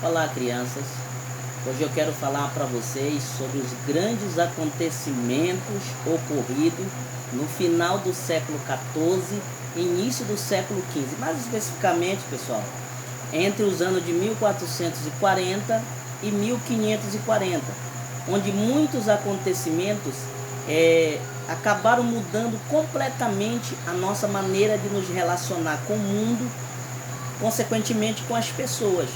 Olá, crianças. Hoje eu quero falar para vocês sobre os grandes acontecimentos ocorridos no final do século XIV e início do século XV. Mais especificamente, pessoal, entre os anos de 1440 e 1540, onde muitos acontecimentos acabaram mudando completamente a nossa maneira de nos relacionar com o mundo, consequentemente com as pessoas.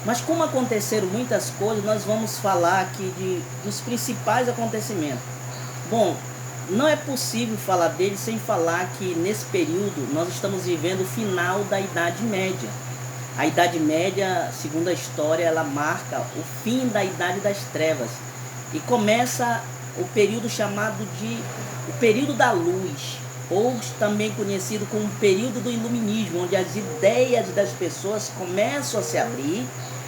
Mas como aconteceram muitas coisas, nós vamos falar aqui dos principais acontecimentos. Bom, não é possível falar deles sem falar que nesse período nós estamos vivendo o final da Idade Média. A Idade Média, segundo a história, ela marca o fim da Idade das Trevas e começa o período chamado de o período da luz, ou também conhecido como o período do iluminismo, onde as ideias das pessoas começam a se abrir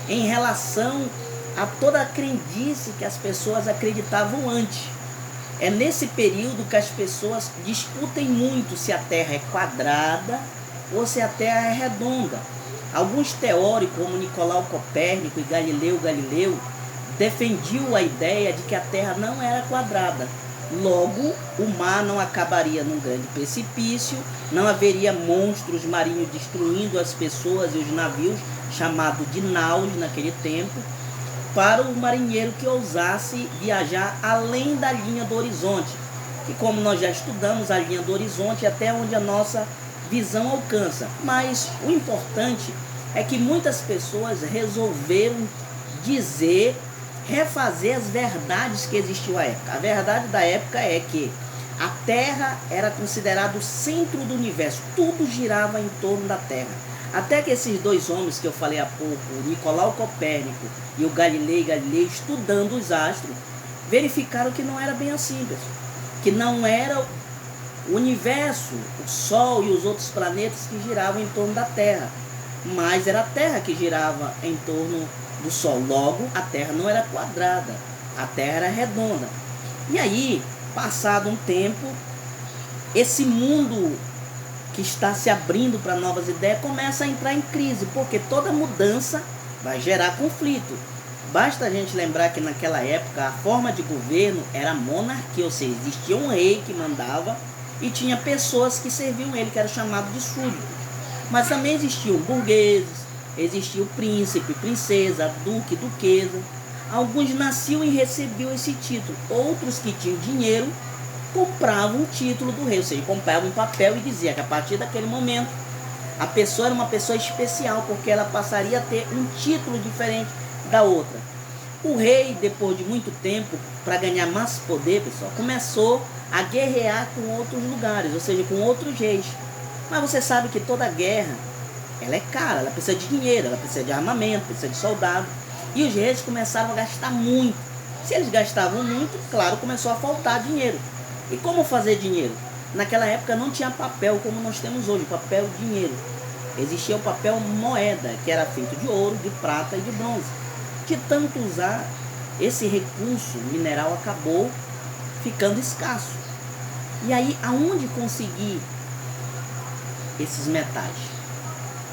em relação a toda a crendice que as pessoas acreditavam antes. É nesse período que as pessoas discutem muito se a Terra é quadrada ou se a Terra é redonda. Alguns teóricos, como Nicolau Copérnico e Galileu Galileu, defendiam a ideia de que a Terra não era quadrada. Logo, o mar não acabaria num grande precipício, não haveria monstros marinhos destruindo as pessoas e os navios, chamado de naus naquele tempo, para o marinheiro que ousasse viajar além da linha do horizonte. E como nós já estudamos, a linha do horizonte é até onde a nossa visão alcança. Mas o importante é que muitas pessoas resolveram refazer as verdades que existiam à época. A verdade da época é que a Terra era considerada o centro do universo. Tudo girava em torno da Terra. Até que esses dois homens que eu falei há pouco, o Nicolau Copérnico e o Galileu Galilei, estudando os astros, verificaram que não era bem assim, pessoal. Que não era o universo, o Sol e os outros planetas que giravam em torno da Terra, mas era a Terra que girava em torno do Sol. Logo, a Terra não era quadrada, a Terra era redonda. E aí, passado um tempo, esse mundo que está se abrindo para novas ideias começa a entrar em crise, porque toda mudança vai gerar conflito. Basta a gente lembrar que naquela época a forma de governo era monarquia, ou seja, existia um rei que mandava e tinha pessoas que serviam ele, que era chamado de súditos. Mas também existiam burgueses, existia o príncipe, princesa, duque, duquesa. Alguns nasciam e recebiam esse título. Outros que tinham dinheiro compravam o título do rei. Ou seja, compravam um papel e dizia que a partir daquele momento a pessoa era uma pessoa especial, porque ela passaria a ter um título diferente da outra. O rei, depois de muito tempo, para ganhar mais poder, pessoal, começou a guerrear com outros lugares, ou seja, com outros reis. Mas você sabe que toda guerra ela é cara, ela precisa de dinheiro, ela precisa de armamento, precisa de soldado. E os reis começaram a gastar muito. Se eles gastavam muito, claro, começou a faltar dinheiro. E como fazer dinheiro? Naquela época não tinha papel como nós temos hoje, papel dinheiro. Existia o papel moeda, que era feito de ouro, de prata e de bronze. De tanto usar, esse recurso mineral acabou ficando escasso. E aí, aonde conseguir esses metais?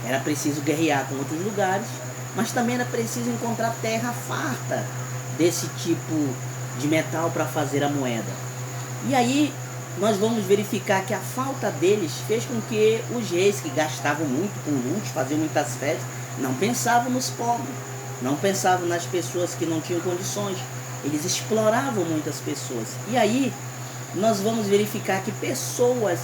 Era preciso guerrear com outros lugares, mas também era preciso encontrar terra farta desse tipo de metal para fazer a moeda. E aí nós vamos verificar que a falta deles fez com que os reis, que gastavam muito com luxo, faziam muitas festas, não pensavam nos pobres, não pensavam nas pessoas que não tinham condições. Eles exploravam muitas pessoas. E aí nós vamos verificar que pessoas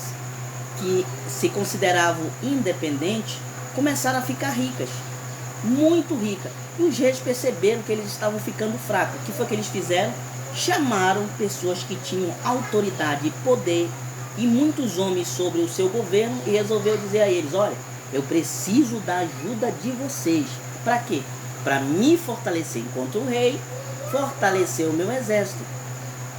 que se consideravam independentes começaram a ficar ricas, muito ricas. E os reis perceberam que eles estavam ficando fracos. O que foi que eles fizeram? Chamaram pessoas que tinham autoridade e poder e muitos homens sobre o seu governo e resolveu dizer a eles: olha, eu preciso da ajuda de vocês. Para quê? Para me fortalecer enquanto rei, fortalecer o meu exército.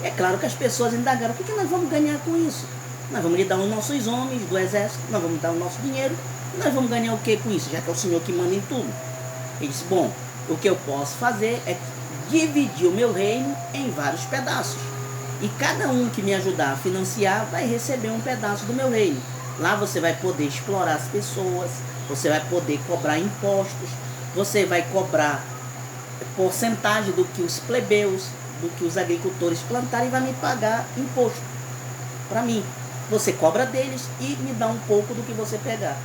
É claro que as pessoas indagaram: o que nós vamos ganhar com isso? Nós vamos lhe dar os nossos homens do exército, nós vamos dar o nosso dinheiro. Nós vamos ganhar o que com isso, já que é o Senhor que manda em tudo? Ele disse: bom, o que eu posso fazer é dividir o meu reino em vários pedaços. E cada um que me ajudar a financiar vai receber um pedaço do meu reino. Lá você vai poder explorar as pessoas, você vai poder cobrar impostos. você vai cobrar porcentagem do que os plebeus, do que os agricultores plantarem e vai me pagar imposto para mim. Você cobra deles e me dá um pouco do que você pegar.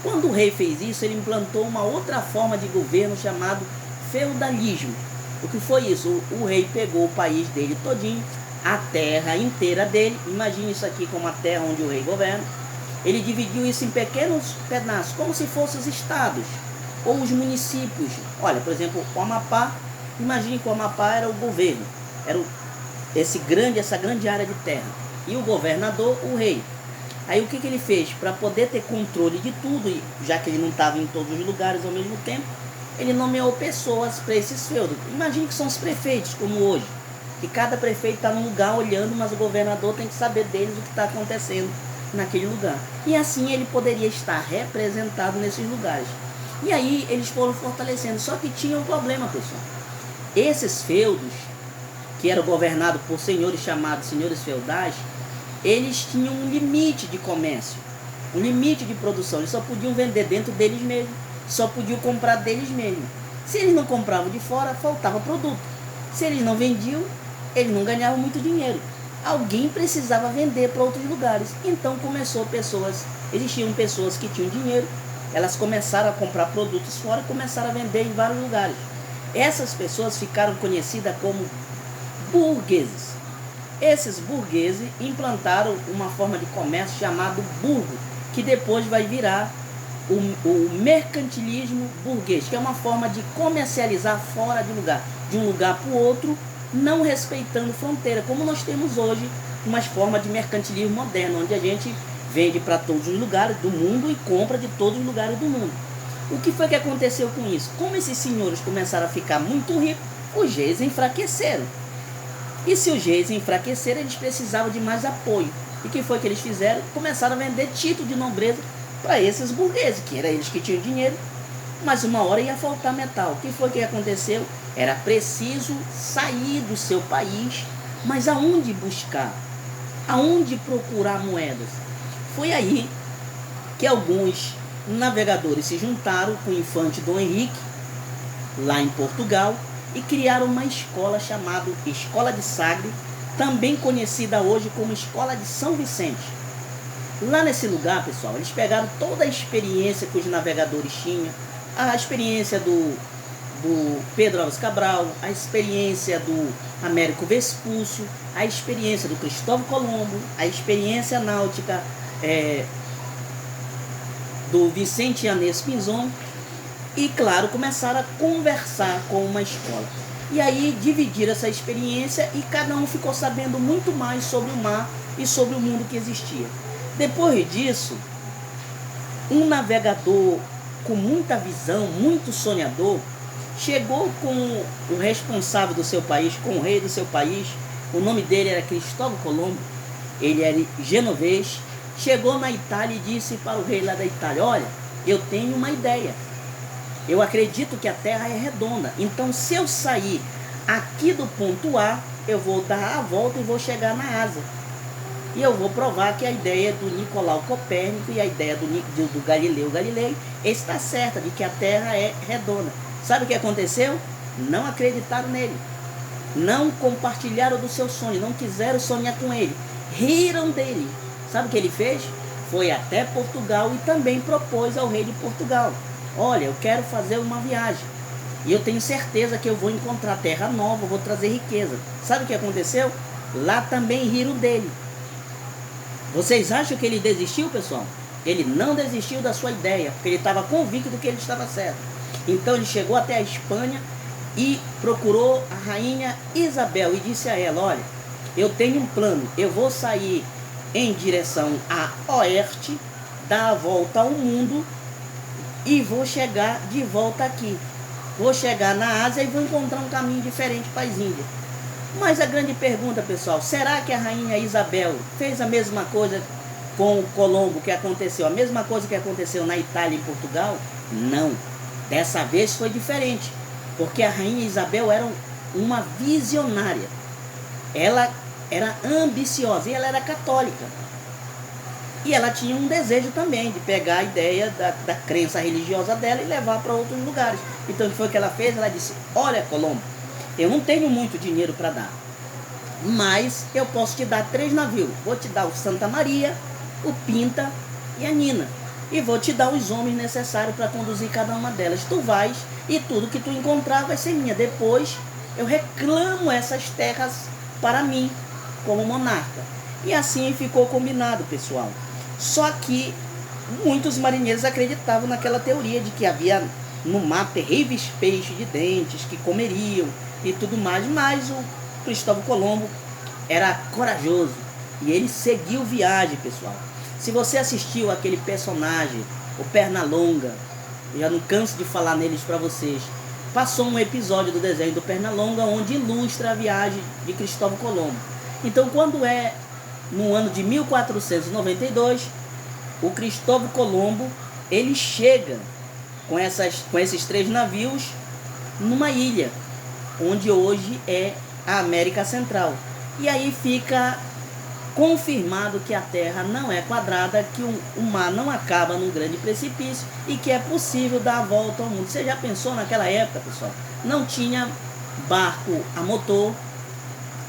Quando o rei fez isso, ele implantou uma outra forma de governo chamado feudalismo. O que foi isso? O rei pegou o país dele todinho, a terra inteira dele, imagine isso aqui como a terra onde o rei governa. Ele dividiu isso em pequenos pedaços, como se fossem os estados ou os municípios. Olha, por exemplo, o Amapá, imagine que o Amapá era o governo, era essa grande área de terra. E o governador, o rei. Aí o que ele fez? Para poder ter controle de tudo, e já que ele não estava em todos os lugares ao mesmo tempo, ele nomeou pessoas para esses feudos. Imagine que são os prefeitos, como hoje. Que cada prefeito está num lugar olhando, mas o governador tem que saber deles o que está acontecendo naquele lugar. E assim ele poderia estar representado nesses lugares. E aí eles foram fortalecendo. Só que tinha um problema, pessoal. Esses feudos, que eram governados por senhores chamados senhores feudais, eles tinham um limite de comércio, um limite de produção. Eles só podiam vender dentro deles mesmos, só podiam comprar deles mesmos. Se eles não compravam de fora, faltava produto. Se eles não vendiam, eles não ganhavam muito dinheiro. Alguém precisava vender para outros lugares. Então existiam pessoas que tinham dinheiro, elas começaram a comprar produtos fora e começaram a vender em vários lugares. Essas pessoas ficaram conhecidas como burgueses. Esses burgueses implantaram uma forma de comércio chamado burgo, que depois vai virar o mercantilismo burguês, que é uma forma de comercializar fora de um lugar para o outro, não respeitando fronteira, como nós temos hoje uma forma de mercantilismo moderno, onde a gente vende para todos os lugares do mundo e compra de todos os lugares do mundo. O que foi que aconteceu com isso? Como esses senhores começaram a ficar muito ricos, os reis enfraqueceram. E se os reis enfraqueceram, eles precisavam de mais apoio. E o que foi que eles fizeram? Começaram a vender título de nobreza para esses burgueses, que eram eles que tinham dinheiro, mas uma hora ia faltar metal. O que foi que aconteceu? Era preciso sair do seu país, mas aonde buscar? Aonde procurar moedas? Foi aí que alguns navegadores se juntaram com o infante Dom Henrique, lá em Portugal, e criaram uma escola chamada Escola de Sagres, também conhecida hoje como Escola de São Vicente. Lá nesse lugar, pessoal, eles pegaram toda a experiência que os navegadores tinham, a experiência do Pedro Álvares Cabral, a experiência do Américo Vespúcio, a experiência do Cristóvão Colombo, a experiência náutica do Vicente Yanez Pinzon, e, claro, começaram a conversar com uma escola. E aí dividiram essa experiência e cada um ficou sabendo muito mais sobre o mar e sobre o mundo que existia. Depois disso, um navegador com muita visão, muito sonhador, chegou com o responsável do seu país, com o rei do seu país. O nome dele era Cristóvão Colombo, ele era genovês. Chegou na Itália e disse para o rei lá da Itália: olha, eu tenho uma ideia. Eu acredito que a Terra é redonda. Então, se eu sair aqui do ponto A, eu vou dar a volta e vou chegar na Ásia. E eu vou provar que a ideia do Nicolau Copérnico e a ideia do Galileu Galilei está certa, de que a Terra é redonda. Sabe o que aconteceu? Não acreditaram nele. Não compartilharam do seu sonho. Não quiseram sonhar com ele. Riram dele. Sabe o que ele fez? Foi até Portugal e também propôs ao rei de Portugal: olha, eu quero fazer uma viagem e eu tenho certeza que eu vou encontrar terra nova, vou trazer riqueza. Sabe o que aconteceu? Lá também riram dele. Vocês acham que ele desistiu, pessoal? Ele não desistiu da sua ideia, porque ele estava convicto de que ele estava certo. Então ele chegou até a Espanha e procurou a rainha Isabel e disse a ela: olha, eu tenho um plano, eu vou sair em direção a oeste, dar a volta ao mundo e vou chegar de volta aqui. Vou chegar na Ásia e vou encontrar um caminho diferente para as Índias. Mas a grande pergunta, pessoal, será que a rainha Isabel fez a mesma coisa com o Colombo que aconteceu? A mesma coisa que aconteceu na Itália e em Portugal? Não. Dessa vez foi diferente, porque a rainha Isabel era uma visionária. Ela era ambiciosa e ela era católica. E ela tinha um desejo também de pegar a ideia da crença religiosa dela e levar para outros lugares. Então o que foi que ela fez? Ela disse: olha, Colombo, eu não tenho muito dinheiro para dar, mas eu posso te dar 3 navios. Vou te dar o Santa Maria, o Pinta e a Nina. E vou te dar os homens necessários para conduzir cada uma delas. Tu vais e tudo que tu encontrar vai ser minha. Depois eu reclamo essas terras para mim, como monarca. E assim ficou combinado, pessoal. Só que muitos marinheiros acreditavam naquela teoria de que havia no mar terríveis peixes de dentes que comeriam e tudo mais. Mas o Cristóvão Colombo era corajoso e ele seguiu viagem, pessoal. Se você assistiu aquele personagem, o Pernalonga, eu já não canso de falar neles para vocês, passou um episódio do desenho do Pernalonga onde ilustra a viagem de Cristóvão Colombo. Então, quando é no ano de 1492, o Cristóvão Colombo ele chega com esses 3 navios numa ilha, onde hoje é a América Central. E aí fica confirmado que a Terra não é quadrada, que o mar não acaba num grande precipício e que é possível dar a volta ao mundo. Você já pensou naquela época, pessoal? Não tinha barco a motor,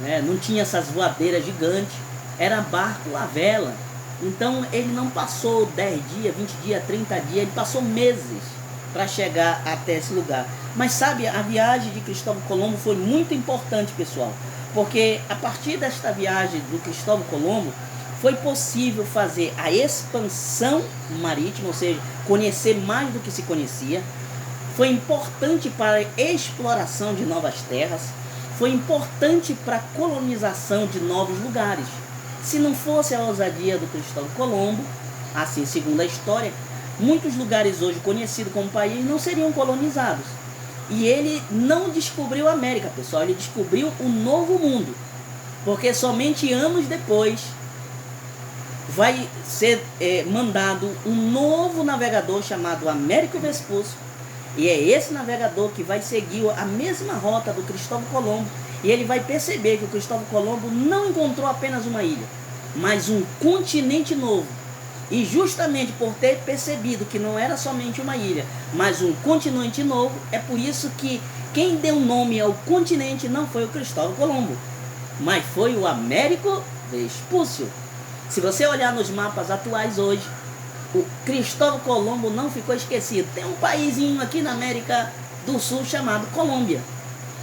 né? Não tinha essas voadeiras gigantes, era barco a vela. Então ele não passou 10 dias, 20 dias, 30 dias, ele passou meses para chegar até esse lugar. Mas sabe, a viagem de Cristóvão Colombo foi muito importante, pessoal, porque a partir desta viagem do Cristóvão Colombo foi possível fazer a expansão marítima, ou seja, conhecer mais do que se conhecia. Foi importante para a exploração de novas terras, foi importante para a colonização de novos lugares. Se não fosse a ousadia do Cristóvão Colombo, assim segundo a história, muitos lugares hoje conhecidos como país não seriam colonizados. E ele não descobriu a América, pessoal, ele descobriu o Novo Mundo. Porque somente anos depois vai ser mandado um novo navegador chamado Américo Vespúcio. E é esse navegador que vai seguir a mesma rota do Cristóvão Colombo. E ele vai perceber que o Cristóvão Colombo não encontrou apenas uma ilha, mas um continente novo. E justamente por ter percebido que não era somente uma ilha, mas um continente novo, é por isso que quem deu nome ao continente não foi o Cristóvão Colombo, mas foi o Américo Vespúcio. Se você olhar nos mapas atuais hoje, o Cristóvão Colombo não ficou esquecido. Tem um paísinho aqui na América do Sul chamado Colômbia.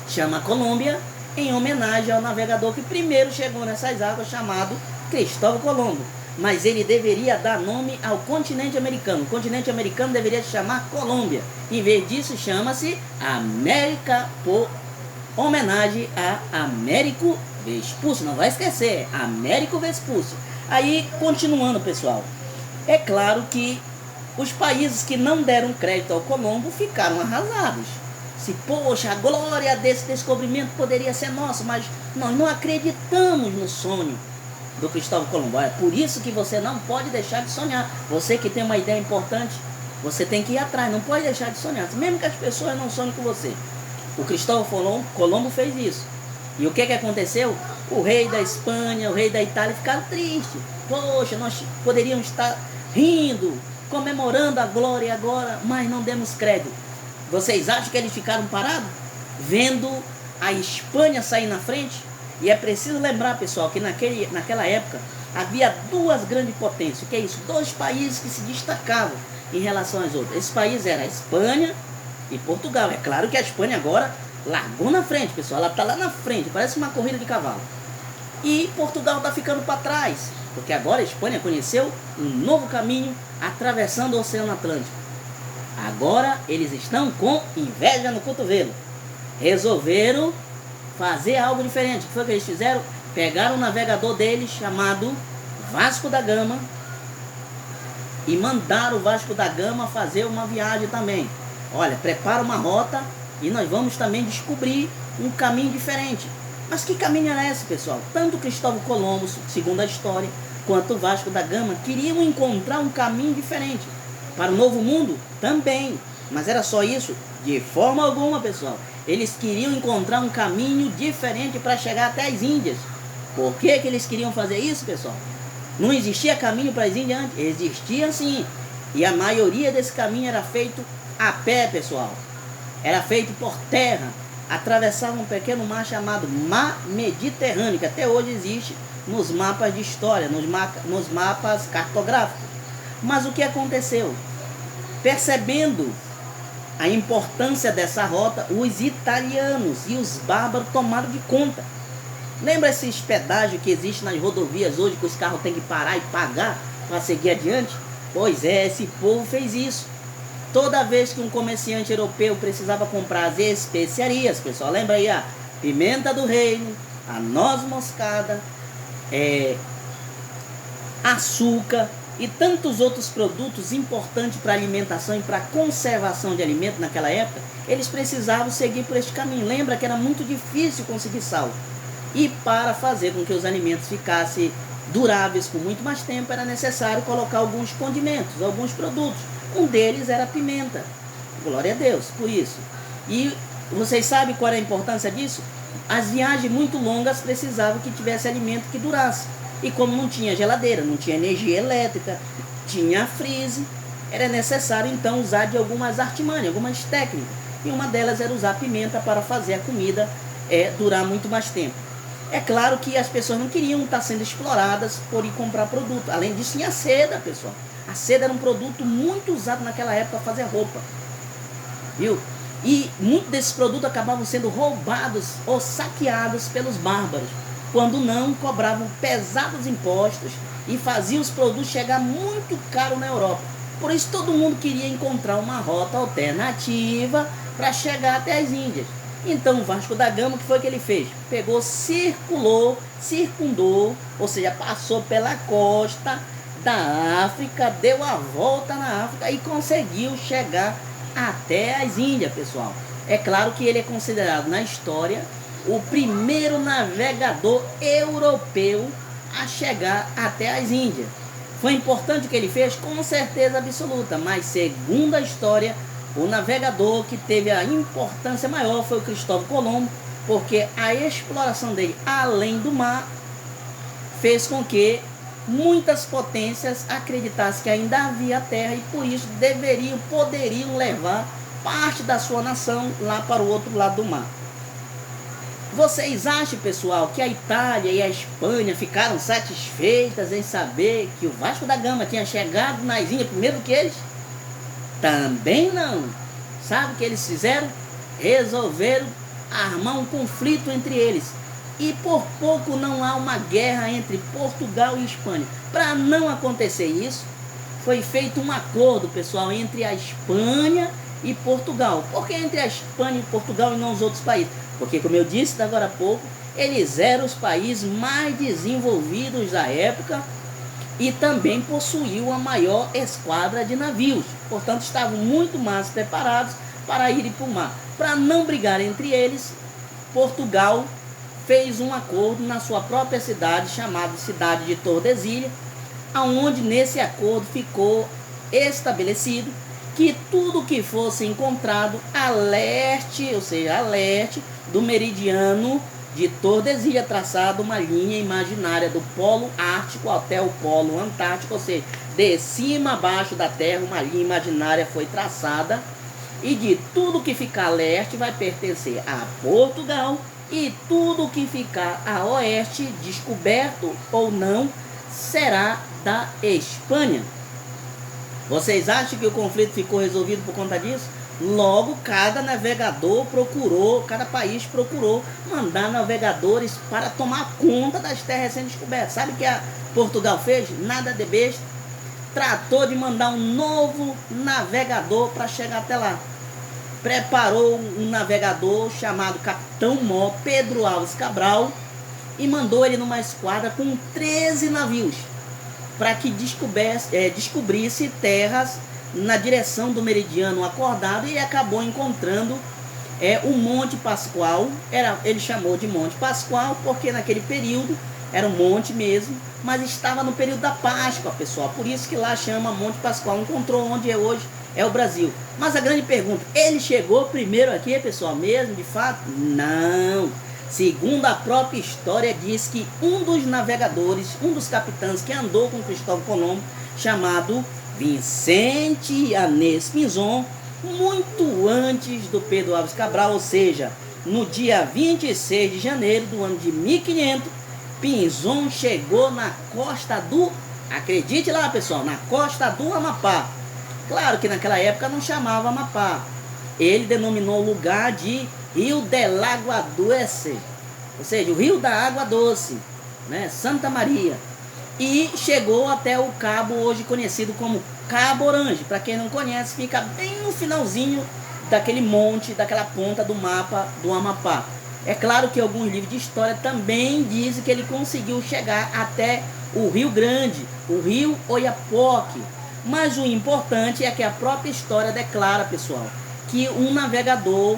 Chama Colômbia em homenagem ao navegador que primeiro chegou nessas águas, chamado Cristóvão Colombo. Mas ele deveria dar nome ao continente americano. O continente americano deveria se chamar Colômbia. Em vez disso, chama-se América, por homenagem a Américo Vespúcio. Não vai esquecer, Américo Vespúcio. Aí, continuando, pessoal. É claro que os países que não deram crédito ao Colombo ficaram arrasados. Se, poxa, a glória desse descobrimento poderia ser nossa, mas nós não acreditamos no sonho do Cristóvão Colombo. É por isso que você não pode deixar de sonhar. Você que tem uma ideia importante, você tem que ir atrás, não pode deixar de sonhar, mesmo que as pessoas não sonhem com você. O Cristóvão Colombo fez isso. E o que aconteceu? O rei da Espanha, o rei da Itália ficaram tristes. Poxa, nós poderíamos estar rindo, comemorando a glória agora, mas não demos crédito. Vocês acham que eles ficaram parados? Vendo a Espanha sair na frente? E é preciso lembrar, pessoal, que naquela época havia 2 grandes potências. O que é isso? 2 países que se destacavam em relação às outras. Esse país era a Espanha e Portugal. É claro que a Espanha agora largou na frente, pessoal. Ela está lá na frente, parece uma corrida de cavalo. E Portugal está ficando para trás, porque agora a Espanha conheceu um novo caminho atravessando o Oceano Atlântico. Agora eles estão com inveja no cotovelo. Resolveram fazer algo diferente. O que foi que eles fizeram? Pegaram o navegador deles, chamado Vasco da Gama, e mandaram o Vasco da Gama fazer uma viagem também. Olha, prepara uma rota e nós vamos também descobrir um caminho diferente. Mas que caminho era esse, pessoal? Tanto Cristóvão Colombo, segundo a história, quanto o Vasco da Gama queriam encontrar um caminho diferente. Para o Novo Mundo? Também. Mas era só isso? De forma alguma, pessoal. Eles queriam encontrar um caminho diferente para chegar até as Índias. Por que eles queriam fazer isso, pessoal? Não existia caminho para as Índias antes? Existia sim. E a maioria desse caminho era feito a pé, pessoal. era feito por terra, atravessava um pequeno mar chamado Mar Mediterrâneo, que até hoje existe nos mapas de história, nos mapas cartográficos. Mas o que aconteceu? Percebendo a importância dessa rota, os italianos e os bárbaros tomaram de conta. Lembra esses pedágios que existem nas rodovias hoje, que os carros têm que parar e pagar para seguir adiante? Pois é, esse povo fez isso. Toda vez que um comerciante europeu precisava comprar as especiarias, pessoal, lembra aí a pimenta do reino, a noz moscada, açúcar e tantos outros produtos importantes para alimentação e para conservação de alimento naquela época, eles precisavam seguir por este caminho. Lembra que era muito difícil conseguir sal. E para fazer com que os alimentos ficassem duráveis por muito mais tempo, era necessário colocar alguns condimentos, alguns produtos. Um deles era a pimenta. Glória a Deus por isso. E vocês sabem qual era a importância disso? As viagens muito longas precisavam que tivesse alimento que durasse. E como não tinha geladeira, não tinha energia elétrica, tinha freeze, era necessário então usar de algumas artimanhas, algumas técnicas. E uma delas era usar pimenta para fazer a comida durar muito mais tempo. É claro que as pessoas não queriam estar sendo exploradas por ir comprar produto. Além disso, tinha a seda, pessoal. A seda era um produto muito usado naquela época para fazer roupa. Viu? E muitos desses produtos acabavam sendo roubados ou saqueados pelos bárbaros. Quando não, cobravam pesados impostos e faziam os produtos chegar muito caro na Europa. Por isso todo mundo queria encontrar uma rota alternativa para chegar até as Índias. Então o Vasco da Gama, o que foi que ele fez? Pegou, circundou, ou seja, passou pela costa da África, deu a volta na África e conseguiu chegar até as Índias, pessoal. É claro que ele é considerado na história o primeiro navegador europeu a chegar até as Índias. Foi importante o que ele fez? Com certeza absoluta, mas segundo a história, o navegador que teve a importância maior foi o Cristóvão Colombo, porque a exploração dele além do mar fez com que muitas potências acreditassem que ainda havia terra e por isso poderiam levar parte da sua nação lá para o outro lado do mar. Vocês acham, pessoal, que a Itália e a Espanha ficaram satisfeitas em saber que o Vasco da Gama tinha chegado nas Índias primeiro que eles? Também não. Sabe o que eles fizeram? Resolveram armar um conflito entre eles. E por pouco não há uma guerra entre Portugal e Espanha. Para não acontecer isso, foi feito um acordo, pessoal, entre a Espanha e Portugal. Por que entre a Espanha e Portugal e não os outros países? Porque, como eu disse agora há pouco, eles eram os países mais desenvolvidos da época e também possuíam a maior esquadra de navios. Portanto, estavam muito mais preparados para irem para o mar. Para não brigar entre eles, Portugal fez um acordo na sua própria cidade, chamada Cidade de Tordesilhas, aonde nesse acordo ficou estabelecido que tudo que fosse encontrado a leste, ou seja, a leste do meridiano de Tordesilhas, traçado uma linha imaginária do polo ártico até o polo antártico, ou seja, de cima a baixo da terra uma linha imaginária foi traçada, e de tudo que ficar a leste vai pertencer a Portugal, e tudo que ficar a oeste, descoberto ou não, será da Espanha. Vocês acham que o conflito ficou resolvido por conta disso? Logo, cada país procurou mandar navegadores para tomar conta das terras recém-descobertas. Sabe o que a Portugal fez? Nada de besta. Tratou de mandar um novo navegador para chegar até lá. Preparou um navegador chamado Capitão Mó, Pedro Alves Cabral, e mandou ele numa esquadra com 13 navios para que descobrisse terras na direção do meridiano acordado, e acabou encontrando o Monte Pascoal. Ele chamou de Monte Pascoal porque naquele período era um monte mesmo, mas estava no período da Páscoa, pessoal. Por isso que lá chama Monte Pascoal. Encontrou onde hoje é o Brasil. Mas a grande pergunta, ele chegou primeiro aqui, pessoal, mesmo, de fato? Não. Segundo a própria história, diz que um dos navegadores, um dos capitães que andou com Cristóvão Colombo, chamado Vicente Yanez Pinzon, muito antes do Pedro Álvares Cabral, ou seja, no dia 26 de janeiro do ano de 1500, Pinzon chegou na costa do, acredite lá pessoal, na costa do Amapá. Claro que naquela época não chamava Amapá. Ele denominou o lugar de Rio del Agua Doce, ou seja, o Rio da Água Doce, né? Santa Maria. E chegou até o cabo hoje conhecido como Cabo Orange. Para quem não conhece, fica bem no finalzinho daquele monte, daquela ponta do mapa do Amapá. É claro que alguns livros de história também dizem que ele conseguiu chegar até o Rio Grande, o Rio Oiapoque. Mas o importante é que a própria história declara, pessoal, que um navegador,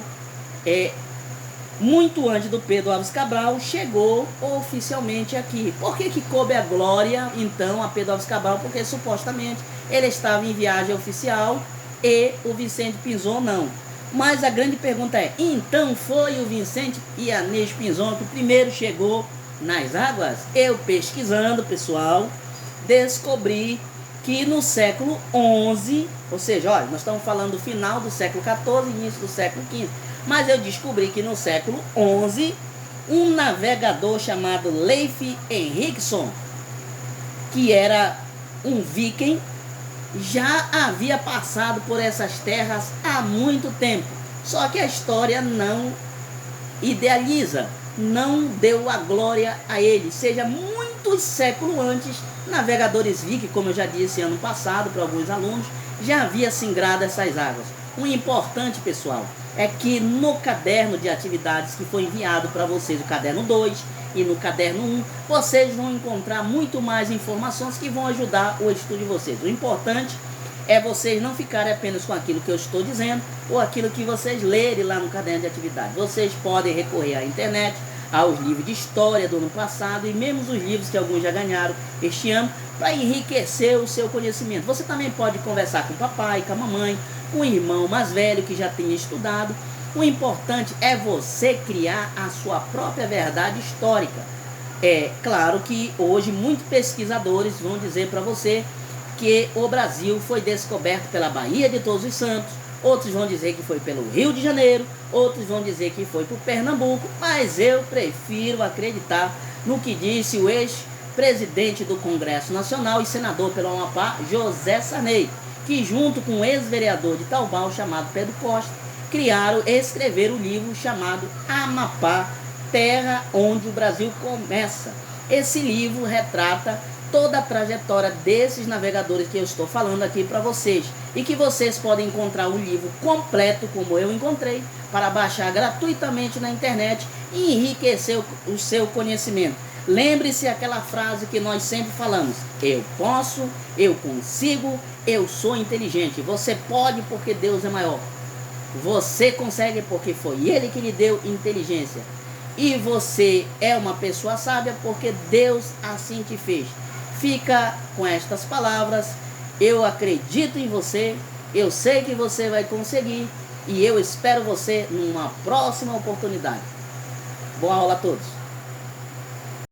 muito antes do Pedro Álvares Cabral, chegou oficialmente aqui. Por que coube a glória, então, a Pedro Álvares Cabral? Porque supostamente ele estava em viagem oficial e o Vicente Pinzon não. Mas a grande pergunta é, então foi o Vicente Ianês Pinzon que primeiro chegou nas águas? Eu pesquisando, pessoal, descobri que no século XI, ou seja, olha, nós estamos falando do final do século XIV, início do século XV, mas eu descobri que no século XI, um navegador chamado Leif Erikson, que era um viking, já havia passado por essas terras há muito tempo. Só que a história não idealiza, não deu a glória a ele. Seja muitos séculos antes, navegadores vikings, como eu já disse ano passado para alguns alunos, já havia singrado essas águas. O importante, pessoal, é que no caderno de atividades que foi enviado para vocês, o caderno 2 e no caderno 1, vocês vão encontrar muito mais informações que vão ajudar o estudo de vocês. O importante é vocês não ficarem apenas com aquilo que eu estou dizendo ou aquilo que vocês lerem lá no caderno de atividades. Vocês podem recorrer à internet, aos livros de história do ano passado e mesmo os livros que alguns já ganharam este ano para enriquecer o seu conhecimento. Você também pode conversar com o papai, com a mamãe, com o irmão mais velho que já tenha estudado. O importante é você criar a sua própria verdade histórica. É claro que hoje muitos pesquisadores vão dizer para você que o Brasil foi descoberto pela Baía de Todos os Santos, outros vão dizer que foi pelo Rio de Janeiro, outros vão dizer que foi por Pernambuco, mas eu prefiro acreditar no que disse o ex-presidente do Congresso Nacional e senador pelo Amapá, José Sarney, que junto com o ex-vereador de Taubal, chamado Pedro Costa, escreveram o livro chamado Amapá, Terra onde o Brasil começa. Esse livro retrata toda a trajetória desses navegadores que eu estou falando aqui para vocês e que vocês podem encontrar o livro completo, como eu encontrei, para baixar gratuitamente na internet e enriquecer o seu conhecimento. Lembre-se aquela frase que nós sempre falamos: eu posso, eu consigo, eu sou inteligente. Você pode porque Deus é maior. Você consegue porque foi Ele que lhe deu inteligência. E você é uma pessoa sábia porque Deus assim te fez. Fica com estas palavras. Eu acredito em você. Eu sei que você vai conseguir. E eu espero você numa próxima oportunidade. Boa aula a todos.